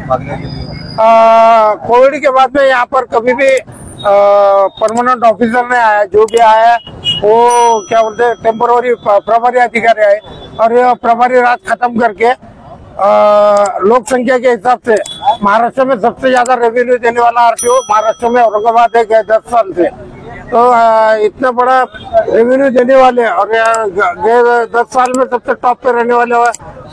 मांगने के लिए? कोविड के बाद में यहाँ पर कभी भी परमानेंट ऑफिसर नहीं आया। जो भी आया वो क्या बोलते हैं टेम्पोररी प्रभारी अधिकारी आए और ये प्रभारी राज खत्म करके लोक संख्या के हिसाब से महाराष्ट्र में सबसे ज्यादा रेवेन्यू देने वाला आरटीओ महाराष्ट्र में औरंगाबाद है 10 साल से। तो इतना बड़ा रेवेन्यू देने वाले और 10 साल में सबसे टॉप पे रहने वाले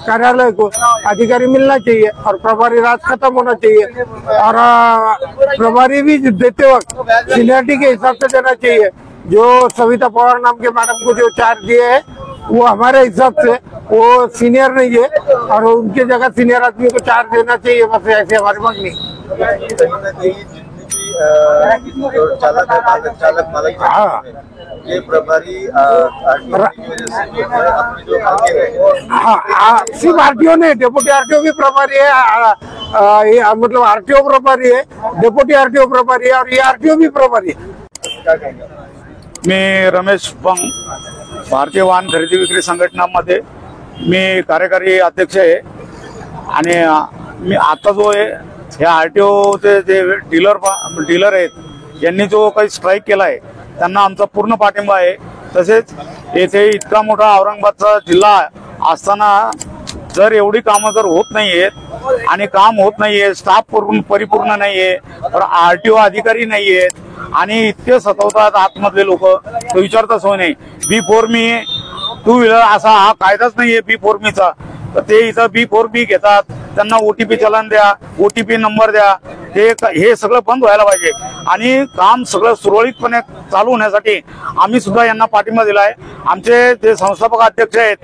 कार्यालय को अधिकारी मिलना चाहिए और प्रभारी राज खत्म होना चाहिए और प्रभारी भी देते वक्त सीनियरिटी के हिसाब से देना चाहिए। जो सविता पवार नाम के मैडम को जो चार्ज दिए है वो हमारे हिसाब से वो सीनियर नहीं है और उनके जगह सीनियर आदमी को चार्ज देना चाहिए। बस ऐसे हमारी मांग नहीं। चालक है, मालक ये प्रभारी सिर्फ आरटीओ नहीं, डेप्यूटी आरटीओ भी प्रभारी है। ये मतलब आरटीओ प्रभारी है, डेप्यूटी आरटीओ प्रभारी है और ये आरटीओ भी प्रभारी है। क्या कहेंगे? मी रमेश पंग, भारतीय वाहन खरेदी विक्री संघटनामध्ये मी कार्यकारी अध्यक्ष आहे आणि मी आता जो आहे ह्या आरटीओचे जे डीलर आहेत यांनी जो काही स्ट्राईक केला आहे त्यांना आमचा पूर्ण पाठिंबा आहे। तसेच येथे इतका मोठा औरंगाबादचा जिल्हा असताना जर एवढी कामं जर होत नाहीयेत आणि काम होत नाहीये, स्टाफ परिपूर्ण नाहीये, तर आरटीओ अधिकारी नाहीयेत आणि इतके सतवतात आतमधले लोक तो विचारता सोय नाही। B4 मी टू व्हीलर असा हा कायदाच नाहीये B4 मीचा, तर ते इथं B4 मी घेतात, त्यांना OTP चलन द्या, OTP नंबर द्या, हे सगळं बंद व्हायला पाहिजे आणि काम सगळं सुरळीतपणे चालू होण्यासाठी आम्ही सुद्धा यांना पाठिंबा दिला आहे। आमचे जे संस्थापक अध्यक्ष आहेत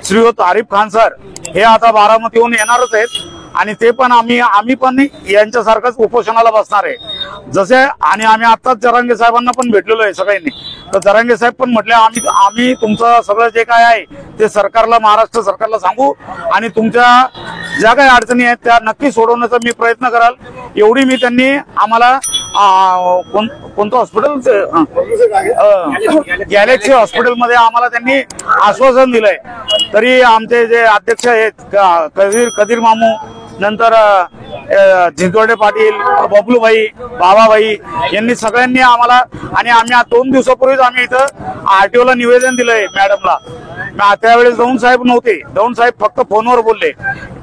श्रीयुत आरिफ खान सर हे आता बारामतीहून येणारच आहेत आणि ते पण आम्ही पण यांच्यासारखंच उपोषणाला बसणार आहे। जसे आणि आम्ही आताच जरांगे साहेबांना पण भेटलेलो आहे सगळ्यांनी, तर जरांगे साहेब पण म्हटले आम्ही तुमचं सगळं जे काय आहे ते सरकारला, महाराष्ट्र सरकारला सांगू आणि तुमच्या ज्या काही अडचणी आहेत त्या नक्की सोडवण्याचा मी प्रयत्न कराल, एवढी मी त्यांनी आम्हाला कोणतं हॉस्पिटल गॅलेक्सी हॉस्पिटलमध्ये आम्हाला त्यांनी आश्वासन दिलंय। तरी आमचे जे अध्यक्ष आहेत कदीर मामू, नंतर झिंजवडे पाटील, बबलूभाई, बाबाभाई यांनी सगळ्यांनी आम्हाला आणि आम्ही 2 दिवसापूर्वीच आम्ही इथं आरटीओला निवेदन दिलंय मॅडमला। त्यावेळेस दौंड साहेब नव्हते, दौंड साहेब फक्त फोनवर बोलले,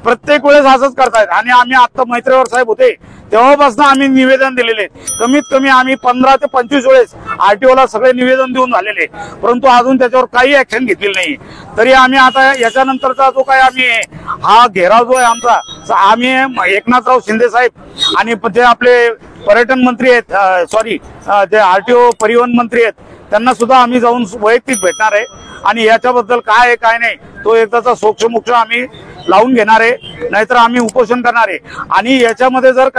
प्रत्येक वेळेस असंच करतायत आणि आम्ही आता मैत्रेवर साहेब होते तेव्हापासून आम्ही निवेदन दिलेले, कमीत कमी आम्ही 15 ते 25 वेळेस आरटीओला सगळे निवेदन देऊन झालेले, परंतु अजून त्याच्यावर काही ऍक्शन घेतलेली नाही। तरी आम्ही आता याच्यानंतरचा जो काय आम्ही हा घेराव जो आहे आमचा, आम्ही एकनाथराव शिंदे साहेब आणि जे आपले पर्यटन मंत्री आहेत, सॉरी जे आरटीओ परिवहन मंत्री आहेत त्यांना सुद्धा आम्ही जाऊन वैयक्तिक भेटणार आहे आणि याच्याबद्दल काय आहे काय नाही तो एकदाचा सोक्षमोक्ष आम्ही लावून घेणार आहे, नाहीतर आम्ही उपोषण करणार आहे। आणि याच्यामध्ये जर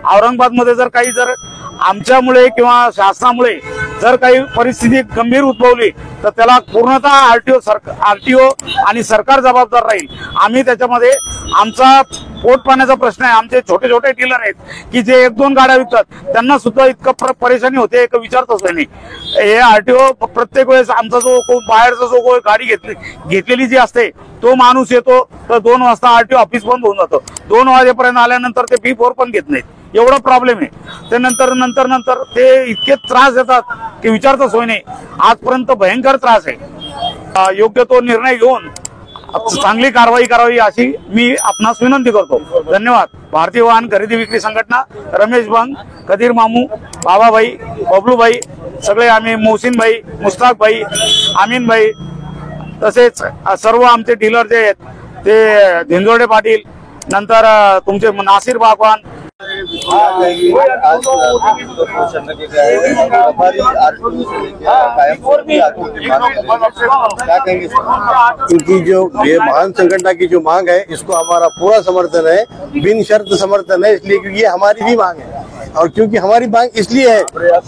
औरंगाबादमध्ये जर आमच्यामुळे किंवा शासनामुळे जर काही परिस्थिती गंभीर उद्भवली तर त्याला पूर्णतः आरटीओ आणि सरकार जबाबदार राहील। आम्ही त्याच्यामध्ये आमचा पोट पाण्याचा प्रश्न आहे। आमचे छोटे छोटे डीलर आहेत की जे 1-2 गाड्या विकतात त्यांना सुद्धा इतकं परेशानी होते एक विचारतच नाही। हे आरटीओ प्रत्येक वेळेस आमचा जो बाहेरचा जो गाडी घेतलेली जी असते तो माणूस येतो तर 2 वाजता आरटीओ ऑफिस बंद होऊन जातो, 2 वाजेपर्यंत आल्यानंतर ते B4 पण घेत नाहीत, एवढा प्रॉब्लेम आहे। ते नंतर ते इतके त्रास देतात की विचारता सोय नाही। आजपर्यंत भयंकर त्रास आहे। योग्य तो निर्णय घेऊन चांगली कारवाई करावी अशी मी आपणास विनंती करतो। धन्यवाद। भारतीय वाहन खरेदी विक्री संघटना, रमेश बंग, कदीर मामू, बाबाभाई, बबलूभाई, सगळे आम्ही, मोहसिन भाई, मुस्ताक भाई, आमीन भाई, तसेच सर्व आमचे डीलर जे आहेत ते झिंजवडे पाटील, नंतर तुमचे नासिर बागवान। इनकी जो ये महान संगठन की जो मांग है इसको हमारा पूरा समर्थन है, बिन शर्त समर्थन है, इसलिए क्योंकि ये हमारी भी मांग है। और क्योंकि हमारी मांग इसलिए है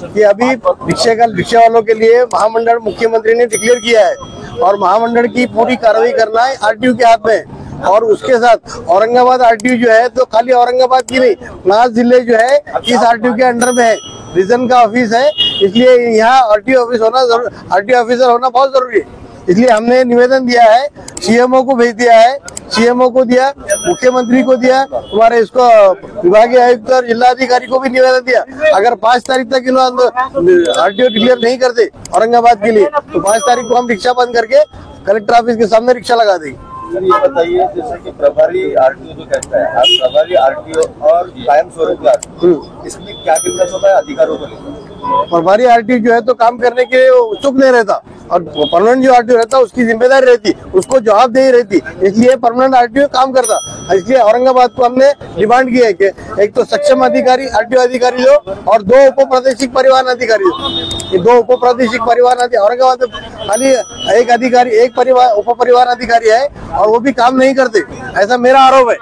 कि अभी रिक्शा वालों के लिए महामंडल मुख्यमंत्री ने डिक्लेयर किया है और महामंडल की पूरी कार्रवाई करना है आरटीओ के हाथ में। और उसके साथ औरंगाबाद आरटीओ जो है तो खाली औरंगाबाद की नहीं, 5 जिले जो है इस आरटीओ के अंडर में है, रीजन का ऑफिस है, इसलिए यहाँ आरटीओ ऑफिसर होना बहुत जरूरी है। इसलिए हमने निवेदन दिया है, सीएमओ को भेज दिया है, सीएमओ को दिया, मुख्यमंत्री को दिया, हमारे इसको विभागीय आयुक्त और जिलाधिकारी को भी निवेदन दिया। अगर 5 तारीख तक इन्होंने आरटीओ डिक्लेयर नहीं करते औरंगाबाद के लिए, तो 5 तारीख को हम रिक्शा बंद करके कलेक्टर ऑफिस के सामने रिक्शा लगा देंगे। सर ये बताइए, जैसे कि प्रभारी आरटीओ जो कहता है, आप प्रभारी आरटीओ और कायम स्वरूपगार, इसमें क्या डिफरेंस होता है अधिकारों को लेकर? प्रभारी आरटीओ जो है तो काम करने के उत्सुक नहीं रहता, और परमानेंट जो आरटीओ रहता उसकी जिम्मेदारी रहती, उसको जवाबदेही रहती, इसलिए परमानेंट आरटीओ काम करता। इसलिए औरंगाबाद को हमने डिमांड की है कि एक तो सक्षम अधिकारी आरटीओ अधिकारी दो और 2 उप प्रादेशिक परिवहन अधिकारी दो। ये 2 उप प्रादेशिक परिवहन अधिकारी, औरंगाबाद में खाली एक अधिकारी, एक उप परिवहन अधिकारी है और वो भी काम नहीं करते, ऐसा मेरा आरोप है।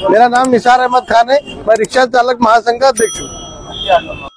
मेरा नाम निसार अहमद खान है, मैं रिक्शा चालक महासंघ का अध्यक्ष हूँ।